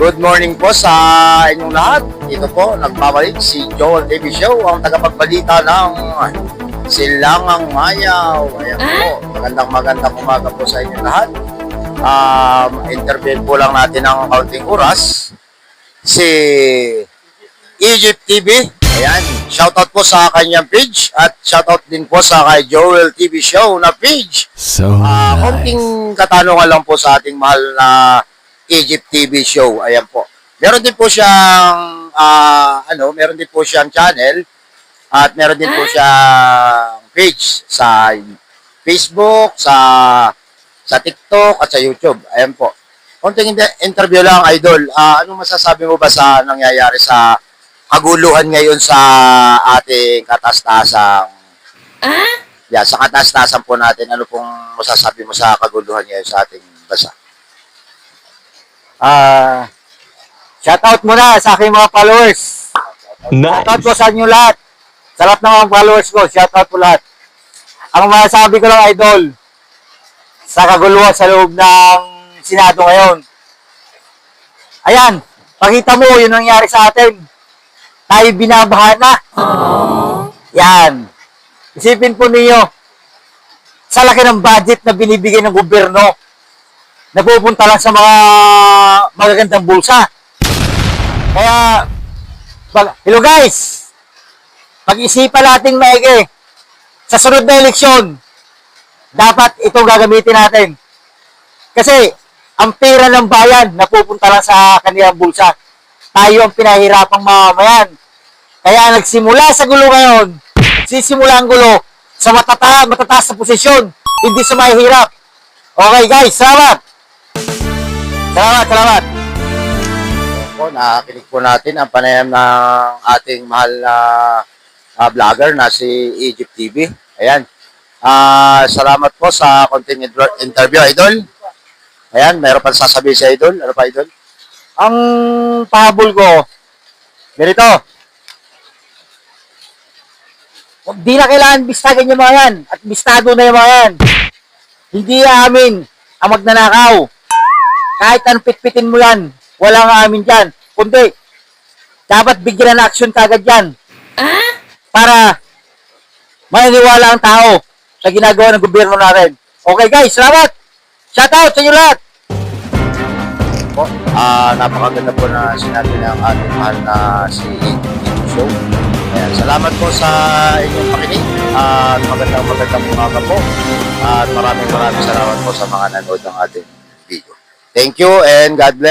Good morning po sa inyong lahat. Ito po, nagbabalik si Joel TV Show, ang tagapagbalita ng Silangang Mayaw. Ayan po, magandang umaga po sa inyong lahat. Interview po lang natin ng kaunting oras si Egypt TV. Ayan, shoutout po sa kanyang page at shoutout din po sa kay Joel TV Show na page. So nice. Konting katanungan lang po sa ating mahal na Egypt TV Show. Ayan po. Meron din po siyang meron din po siyang channel at meron din po siyang page sa Facebook, sa TikTok at sa YouTube. Ayan po. Konting interview lang, idol. Anong masasabi mo ba sa nangyayari sa kaguluhan ngayon sa ating kataas-taasang sa kataas-taasan po natin? Ano pong masasabi mo sa kaguluhan ngayon sa ating bansa? Shoutout muna sa aking mga followers. Nice. Shoutout ko sa inyo lahat. Sa lahat ng mga followers ko, shoutout po lahat. Ang masasabi ko lang, idol, sa kaguluhan sa loob ng Senado ngayon. Ayan, pakita mo yung nangyari sa atin. Tayo binabahan na. Yan. Isipin po niyo, sa laki ng budget na binibigay ng gobyerno, napupunta lang sa mga magagandang bulsa. Kaya, hello guys, pag-isipan nating maigi. Sa sunod na eleksyon, dapat itong gagamitin natin. Kasi, ang pera ng bayan, napupunta lang sa kanilang bulsa. Tayo ang pinahirapang mamamayan. Kaya nagsimula sa gulo ngayon, nagsisimula ang gulo sa matataas na posisyon, hindi sa mahihirap. Okay guys, salamat! Salamat! Po, nakakinig po natin ang panayam ng ating mahal na vlogger na si Egypt TV. Ayan. Salamat po sa konting interview, idol. Ayan, meron pa sasabihin si idol. Ano pa, idol? Ang pahabol ko, ganito. Di na kailangan bistagan yung mga yan. At bistado na yung mga yan. Hindi amin ang magnanakaw. Kahit anong pitpitin mo yan, wala nga amin dyan. Kundi, dapat bigyan ng action kagad yan. Para maniniwala ang tao sa ginagawa ng gobyerno natin. Okay guys, salamat! Shoutout sa inyo lahat! Po, napakaganda po na sinabi ng ating mahal na si Egypt Show. Ayan, salamat po sa inyong pakinig at magandang umaga po. At maraming salamat po sa mga nanood ng ating video. Thank you and God bless.